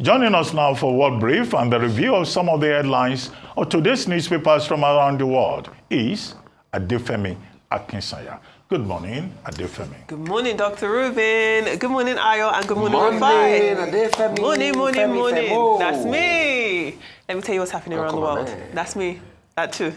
Joining us now for World Brief and the review of some of the headlines of today's newspapers from around the world is Adefemi Akinsanya. Good morning, Adefemi. Good morning, Dr. Reuben. Good morning, Ayo, and good morning, Morning, Rafai. Adefemi. Morning. That's me. Let me tell you what's happening around the world. Man. That's me. That too.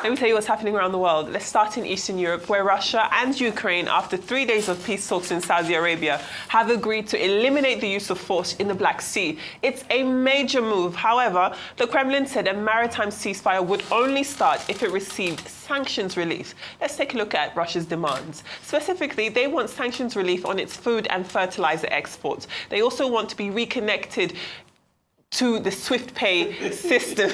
Let me tell you what's happening around the world. Let's start in Eastern Europe, where Russia and Ukraine, after 3 days of peace talks in Saudi Arabia, have agreed to eliminate the use of force in the Black Sea. It's a major move. However, the Kremlin said a maritime ceasefire would only start if it received sanctions relief. Let's take a look at Russia's demands. Specifically, they want sanctions relief on its food and fertilizer exports. They also want to be reconnected to the SWIFT pay system,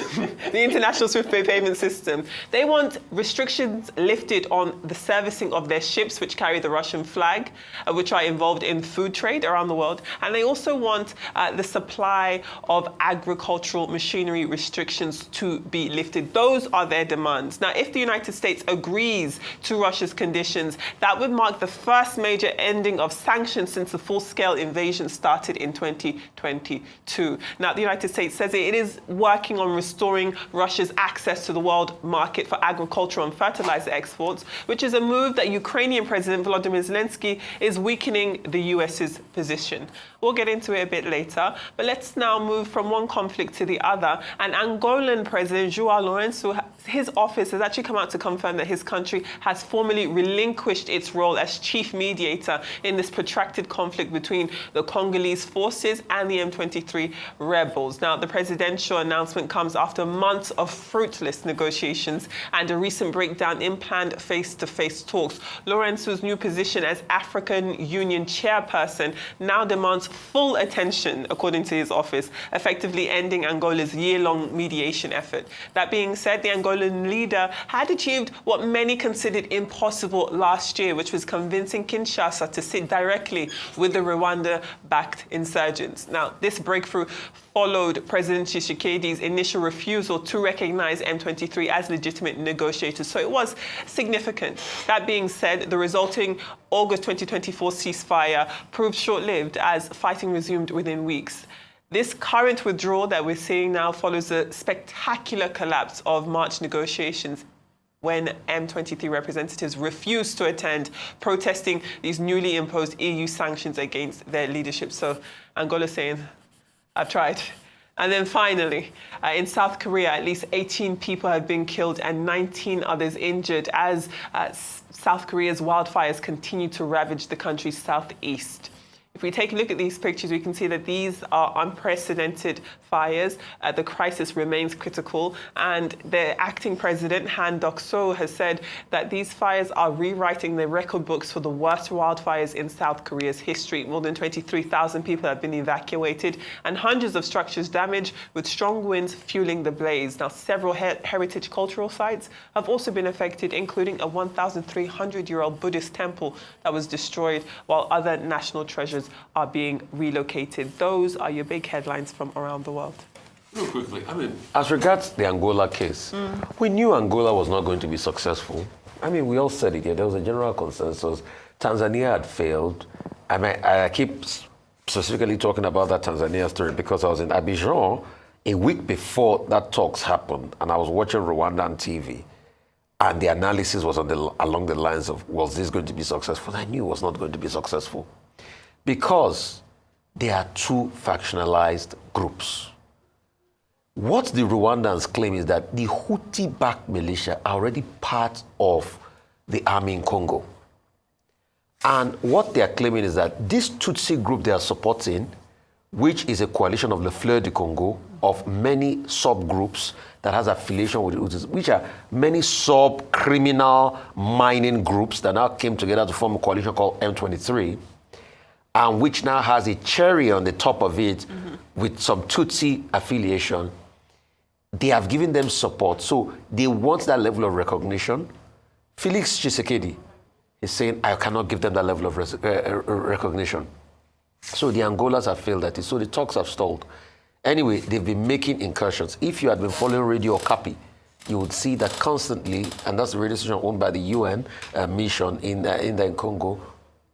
the international SWIFT pay payment system. They want restrictions lifted on the servicing of their ships, which carry the Russian flag, which are involved in food trade around the world. And they also want the supply of agricultural machinery restrictions to be lifted. Those are their demands. Now, if the United States agrees to Russia's conditions, that would mark the first major ending of sanctions since the full-scale invasion started in 2022. Now, the United States says it is working on restoring Russia's access to the world market for agricultural and fertilizer exports, which is a move that Ukrainian President Volodymyr Zelensky is weakening the US's position. We'll get into it a bit later, but let's now move from one conflict to the other. And Angolan President João Lourenço, his office has actually come out to confirm that his country has formally relinquished its role as chief mediator in this protracted conflict between the Congolese forces and the M23 rebels. Now, the presidential announcement comes after months of fruitless negotiations and a recent breakdown in planned face-to-face talks. Lourenço's new position as African Union chairperson now demands full attention, according to his office, effectively ending Angola's year-long mediation effort. That being said, the Angolan leader had achieved what many considered impossible last year, which was convincing Kinshasa to sit directly with the Rwanda-backed insurgents. Now, this breakthrough followed President Tshisekedi's initial refusal to recognize M23 as legitimate negotiators, so it was significant. That being said, the resulting August 2024 ceasefire proved short-lived as fighting resumed within weeks. This current withdrawal that we're seeing now follows a spectacular collapse of March negotiations when M23 representatives refused to attend, protesting these newly imposed EU sanctions against their leadership. So Angola saying, I've tried. And then finally, in South Korea, at least 18 people have been killed and 19 others injured as South Korea's wildfires continue to ravage the country's southeast. If we take a look at these pictures, we can see that these are unprecedented fires. The crisis remains critical, and the acting president, Han Duck-soo, has said that these fires are rewriting the record books for the worst wildfires in South Korea's history. More than 23,000 people have been evacuated and hundreds of structures damaged, with strong winds fueling the blaze. Now, several heritage cultural sites have also been affected, including a 1,300-year-old Buddhist temple that was destroyed, while other national treasures are being relocated. Those are your big headlines from around the world. Real quickly, as regards the Angola case, we knew Angola was not going to be successful. We all said it here. There was a general consensus. Tanzania had failed. I keep specifically talking about that Tanzania story because I was in Abidjan a week before that talks happened, and I was watching Rwanda on TV. And the analysis was along the lines of, was this going to be successful? I knew it was not going to be successful, because they are two factionalized groups. What the Rwandans claim is that the Houthi-backed militia are already part of the army in Congo. And what they are claiming is that this Tutsi group they are supporting, which is a coalition of Le Fleur du Congo, of many subgroups that has affiliation with the Hutus, which are many sub-criminal mining groups that now came together to form a coalition called M23, and which now has a cherry on the top of it with some Tutsi affiliation. They have given them support, so they want that level of recognition. Felix Tshisekedi is saying, I cannot give them that level of recognition. So the Angolas have failed at it, so the talks have stalled. Anyway, they've been making incursions. If you had been following Radio Okapi, you would see that constantly, and that's the radio station owned by the UN mission in Congo,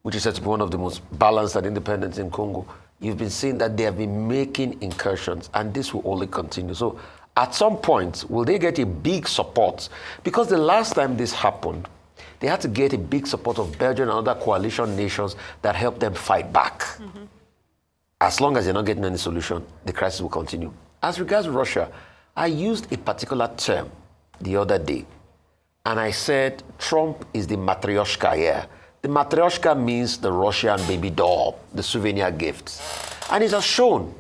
which is said to be one of the most balanced and independent in Congo. you've been seeing that they have been making incursions, and this will only continue. So at some point, will they get a big support? Because the last time this happened, they had to get a big support of Belgium and other coalition nations that helped them fight back. As long as they're not getting any solution, the crisis will continue. As regards Russia, I used a particular term the other day, and I said Trump is the matryoshka here. The matryoshka means the Russian baby doll, the souvenir gifts. And it has shown.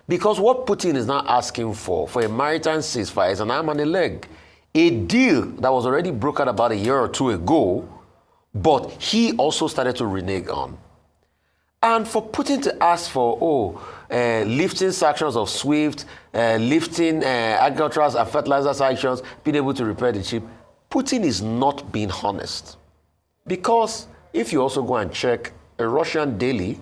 Because what Putin is now asking for a maritime ceasefire, is an arm and a leg. A deal that was already brokered about a year or two ago, but he also started to renege on. And for Putin to ask for, lifting sanctions of SWIFT, lifting agricultural and fertilizer sanctions, being able to repair the ship, Putin is not being honest. Because if you also go and check a Russian daily,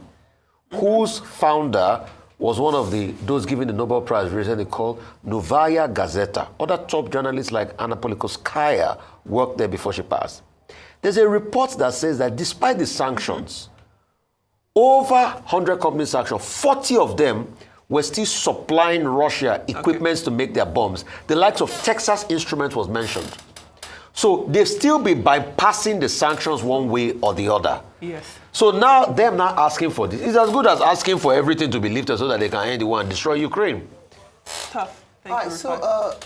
whose founder was one of those given the Nobel Prize recently called Novaya Gazeta. Other top journalists like Anna Politkovskaya worked there before she passed. There's a report that says that despite the sanctions, over 100 companies sanctioned, 40 of them were still supplying Russia equipment to make their bombs. The likes of Texas Instruments was mentioned. So they've still been bypassing the sanctions one way or the other. Yes. So now them not asking for this. It's as good as asking for everything to be lifted so that they can end the war and destroy Ukraine. Tough. Thank All you. right, so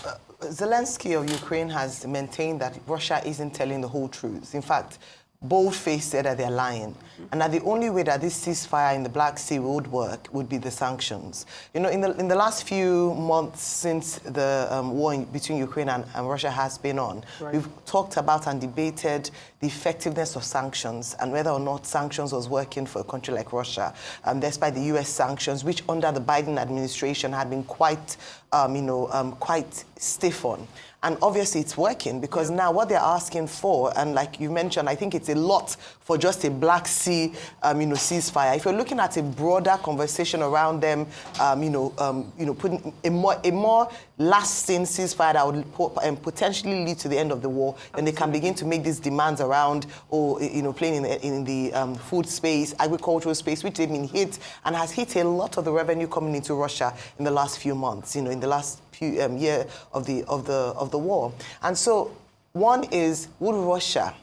Zelensky of Ukraine has maintained that Russia isn't telling the whole truth. In fact, bold-faced said that they're lying, and that the only way that this ceasefire in the Black Sea would work would be the sanctions. You know, in the last few months since the war between Ukraine and Russia has been on, we've talked about and debated the effectiveness of sanctions and whether or not sanctions was working for a country like Russia, despite the U.S. sanctions, which under the Biden administration had been quite, quite stiff on. And obviously it's working because now what they're asking for, and like you mentioned, I think it's a lot for just a Black Sea, ceasefire. If you're looking at a broader conversation around them, putting a more lasting ceasefire that would potentially lead to the end of the war, then they can begin to make these demands around, playing in the food space, agricultural space, which they've been hit and has hit a lot of the revenue coming into Russia in the last few months. In the last year of the war. And so one is, would Russia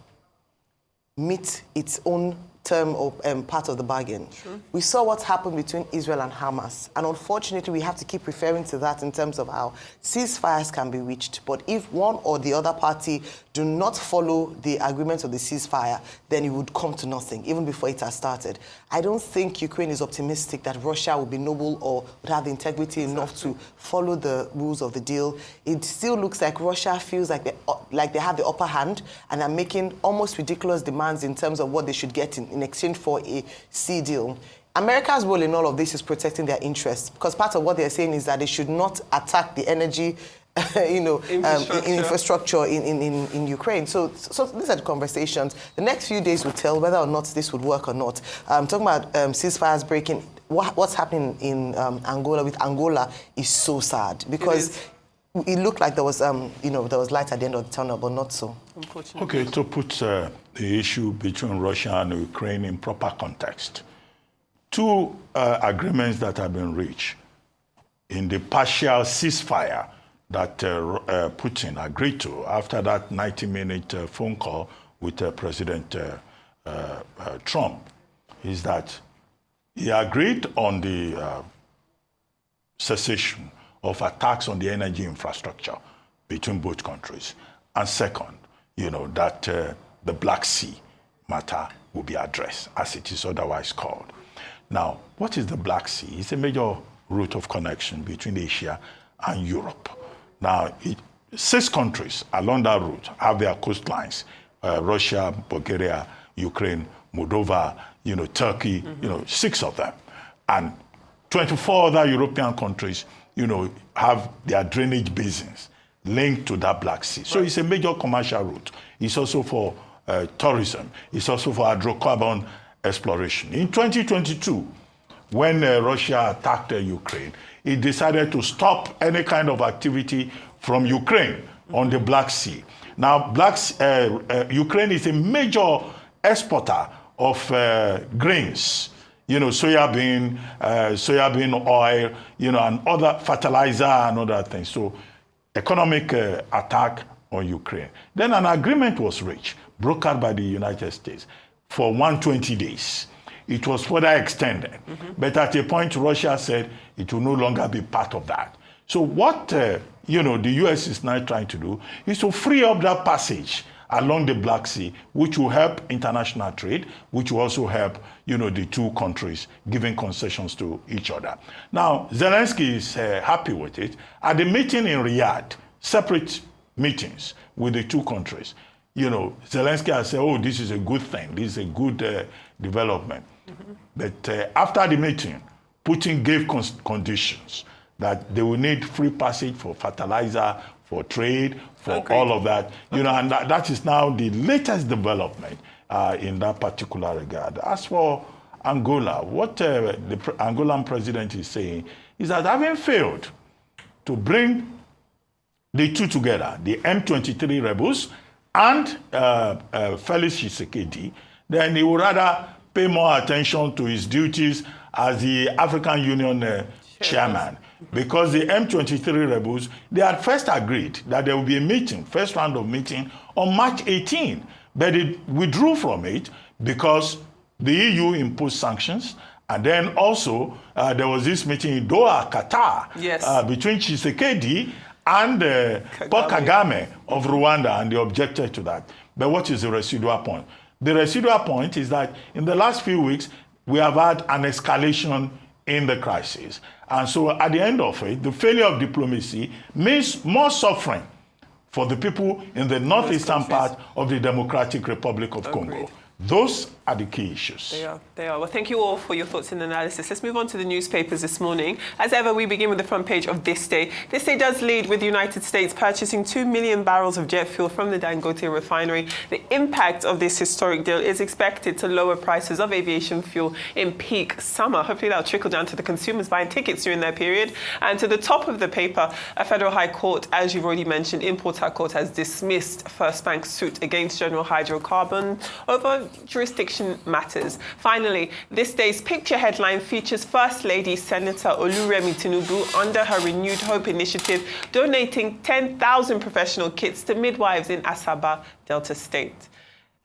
meet its own term or part of the bargain? Sure. We saw what happened between Israel and Hamas, and unfortunately we have to keep referring to that in terms of how ceasefires can be reached. But if one or the other party do not follow the agreements of the ceasefire, then it would come to nothing, even before it has started. I don't think Ukraine is optimistic that Russia will be noble or would have the integrity enough to follow the rules of the deal. It still looks like Russia feels like they have the upper hand and are making almost ridiculous demands in terms of what they should get in exchange for a sea deal. America's role in all of this is protecting their interests, because part of what they're saying is that they should not attack the energy infrastructure in Ukraine. So these are the conversations. The next few days will tell whether or not this would work or not. Talking about ceasefires breaking, what's happening in Angola with Angola is so sad, because it looked like there was light at the end of the tunnel, but not so. Unfortunately. Okay, to put the issue between Russia and Ukraine in proper context, two agreements that have been reached in the partial ceasefire that Putin agreed to after that 90-minute phone call with President Trump is that he agreed on the cessation of attacks on the energy infrastructure between both countries. And second, that the Black Sea matter will be addressed as it is otherwise called. Now, what is the Black Sea? It's a major route of connection between Asia and Europe. Now, 6 countries along that route have their coastlines: Russia, Bulgaria, Ukraine, Moldova, Turkey, 6 of them. And 24 other European countries, have their drainage basins linked to that Black Sea. So it's a major commercial route. It's also for tourism. It's also for hydrocarbon exploration. In 2022, when Russia attacked Ukraine, it decided to stop any kind of activity from Ukraine on the Black Sea. Now, Ukraine is a major exporter of grains, soybean oil, and other fertilizer and other things. So economic attack on Ukraine. Then an agreement was reached, brokered by the United States for 120 days. It was further extended. But at a point, Russia said it will no longer be part of that. So what, the U.S. is now trying to do is to free up that passage along the Black Sea, which will help international trade, which will also help, the two countries giving concessions to each other. Now, Zelensky is happy with it. At the meeting in Riyadh, separate meetings with the two countries, Zelensky has said, oh, this is a good thing. This is a good development. But after the meeting, Putin gave conditions that they will need free passage for fertilizer, for trade, for all of that. And that is now the latest development in that particular regard. As for Angola, what the Angolan president is saying is that having failed to bring the two together, the M23 rebels and Felix Tshisekedi, then he would rather pay more attention to his duties as the African Union chairman. Because the M23 rebels, they had first agreed that there will be a meeting, first round of meeting, on March 18. But they withdrew from it because the EU imposed sanctions. And then also, there was this meeting in Doha, Qatar, between Tshisekedi and Paul Kagame of Rwanda, and they objected to that. But what is the residual point? The residual point is that in the last few weeks, we have had an escalation in the crisis. And so at the end of it, the failure of diplomacy means more suffering for the people in the northeastern part of the Democratic Republic of Congo. Those are the key issues. They are. Well, thank you all for your thoughts and analysis. Let's move on to the newspapers this morning. As ever, we begin with the front page of This Day. This Day does lead with the United States purchasing 2 million barrels of jet fuel from the Dangote refinery. The impact of this historic deal is expected to lower prices of aviation fuel in peak summer. Hopefully that'll trickle down to the consumers buying tickets during that period. And to the top of the paper, a federal high court, as you've already mentioned, in Port Harcourt, has dismissed First Bank's suit against General Hydrocarbon over jurisdiction matters. Finally, this day's picture headline features First Lady Senator Oluremi Tinubu under her Renewed Hope initiative, donating 10,000 professional kits to midwives in Asaba, Delta State.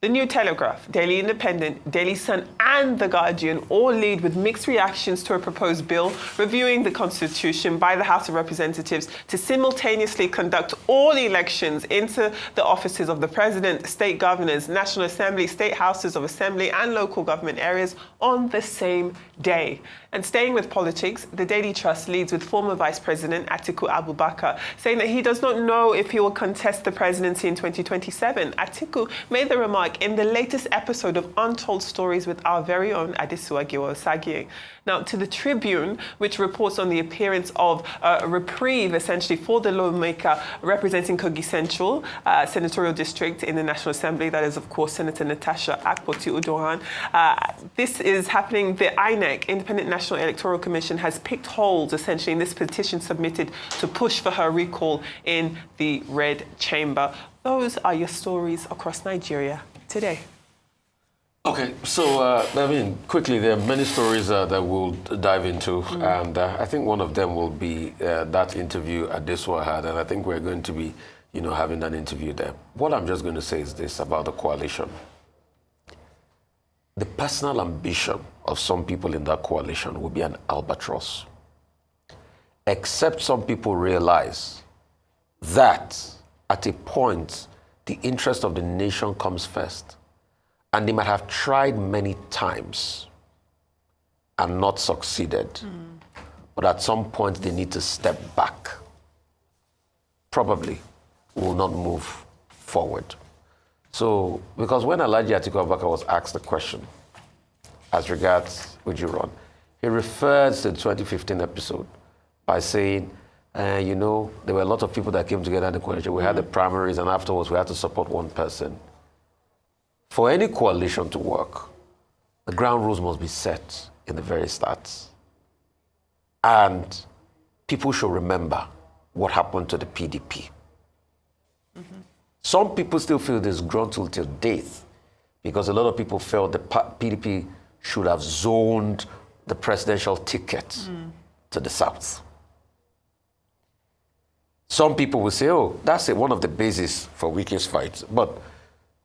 The New Telegraph, Daily Independent, Daily Sun and The Guardian all lead with mixed reactions to a proposed bill reviewing the Constitution by the House of Representatives to simultaneously conduct all elections into the offices of the President, state governors, National Assembly, state houses of assembly and local government areas on the same day. And staying with politics, the Daily Trust leads with former Vice President Atiku Abubakar, saying that he does not know if he will contest the presidency in 2027. Atiku made the remark in the latest episode of Untold Stories with our very own Adesua Giwa-Osagie. Now, to the Tribune, which reports on the appearance of a reprieve, essentially, for the lawmaker representing Kogi Central Senatorial District in the National Assembly. That is, of course, Senator Natasha Akpoti-Uduaghan. This is happening. The INEC, Independent National Electoral Commission, has picked holes, essentially, in this petition submitted to push for her recall in the Red Chamber. Those are your stories across Nigeria today. Okay, so, quickly, there are many stories that we'll dive into, and I think one of them will be that interview Adesua had, and I think we're going to be, having that interview there. What I'm just going to say is this about the coalition. The personal ambition of some people in that coalition will be an albatross, except some people realize that at a point, the interest of the nation comes first. And they might have tried many times and not succeeded. But at some point, they need to step back. Probably will not move forward. So, because when Alhaji Atiku Abubakar was asked the question, as regards would you run, he referred to the 2015 episode by saying, there were a lot of people that came together in the coalition. We had the primaries, and afterwards, we had to support one person. For any coalition to work, the ground rules must be set in the very start. And people should remember what happened to the PDP. Some people still feel disgruntled till death because a lot of people felt the PDP should have zoned the presidential ticket to the South. Some people will say, oh, that's one of the bases for Wike's fight. But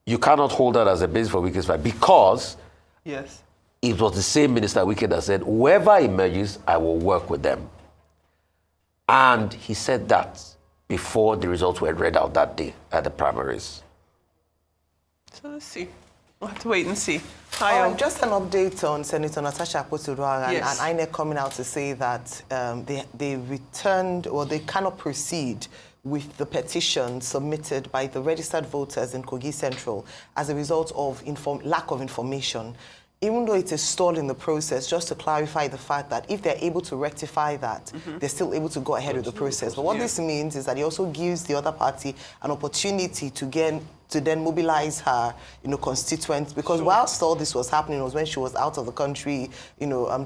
you cannot hold that as a basis for Wike's fight because Yes. it was the same Minister Wike that said, whoever emerges, I will work with them. And he said that before the results were read out that day at the primaries. So let's see. We'll have to wait and see. Hi, Just an update on Senator Natasha Akpoti-Uduaghan Yes. and INEC coming out to say that they returned, or they cannot proceed with the petition submitted by the registered voters in Kogi Central as a result of lack of information. Even though it is stalled in the process, just to clarify the fact that if they're able to rectify that, they're still able to go ahead with the process. But what this means is that it also gives the other party an opportunity to then mobilize her, constituents. Because whilst all this was happening was when she was out of the country,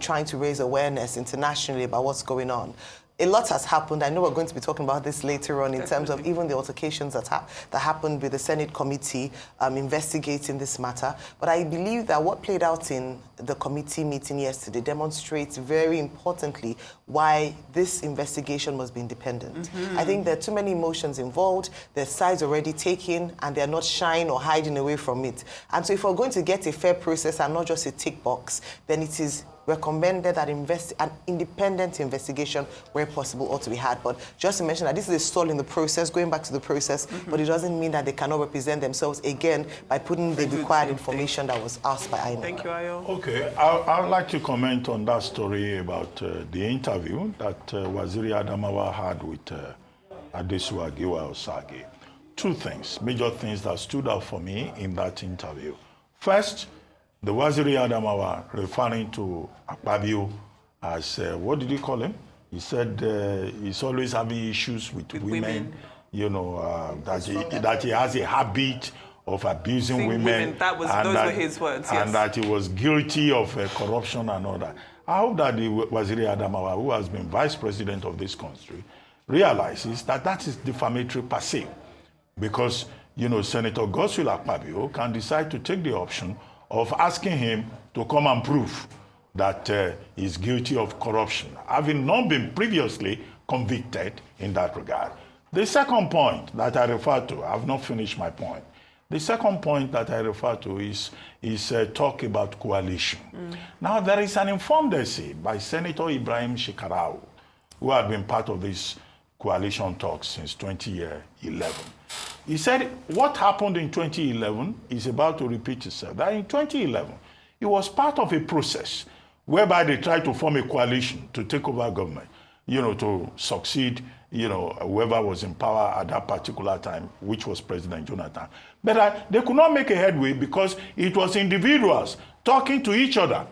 trying to raise awareness internationally about what's going on. A lot has happened. I know we're going to be talking about this later on in terms of even the altercations that happened with the Senate committee investigating this matter. But I believe that what played out in the committee meeting yesterday demonstrates very importantly why this investigation must be independent. I think there are too many emotions involved, there's sides already taken, and they're not shying or hiding away from it. And so if we're going to get a fair process and not just a tick box, then it is recommended that an independent investigation, where possible, ought to be had. But just to mention that this is a stall in the process, going back to the process, but it doesn't mean that they cannot represent themselves again by putting the required information that was asked by INEC. Thank you, Ayo. Okay, I would like to comment on that story about the interview that Waziri Adamawa had with Adesu Agiwa Osage. Two things, major things that stood out for me in that interview. First, the Waziri Adamawa referring to Akpabio as, what did he call him? He said he's always having issues with women. That he has a habit of abusing women. Those were his words, yes. And that he was guilty of corruption and all that. I hope that the Waziri Adamawa, who has been vice president of this country, realizes that that is defamatory per se. Because, Senator Godswill Akpabio can decide to take the option of asking him to come and prove that he's guilty of corruption, having not been previously convicted in that regard. The second point that I refer to, I've not finished my point. The second point that I refer to is talk about coalition. Now, there is an informed essay by Senator Ibrahim Shekarau, who had been part of this coalition talks since 2011. He said what happened in 2011 is about to repeat itself. That in 2011, it was part of a process whereby they tried to form a coalition to take over government, to succeed, whoever was in power at that particular time, which was President Jonathan. But they could not make a headway because it was individuals talking to each other.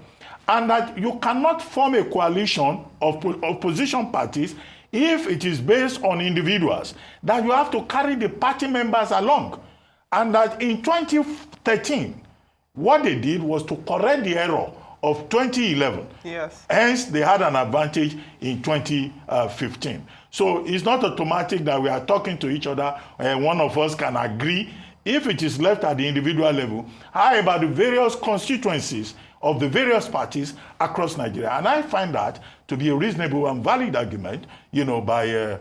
And that you cannot form a coalition of opposition parties if it is based on individuals, that you have to carry the party members along. And that in 2013, what they did was to correct the error of 2011. Yes. Hence, they had an advantage in 2015. So it's not automatic that we are talking to each other and one of us can agree. If it is left at the individual level, how about the various constituencies of the various parties across Nigeria? And I find that to be a reasonable and valid argument, by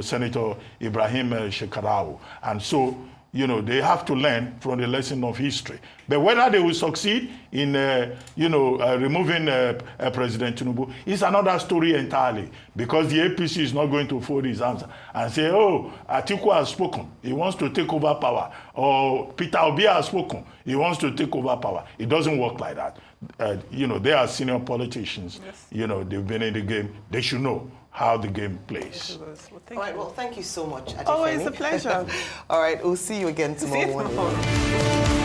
Senator Ibrahim Shekarau. And so, they have to learn from the lesson of history. But whether they will succeed in, removing President Tinubu is another story entirely, because the APC is not going to fold his arms and say, oh, Atiku has spoken, he wants to take over power, or Peter Obi has spoken, he wants to take over power. It doesn't work like that. They are senior politicians. Yes. They've been in the game. They should know how the game plays. All right, well, thank you so much, Adefemi. Always a pleasure. All right, we'll see you again tomorrow morning.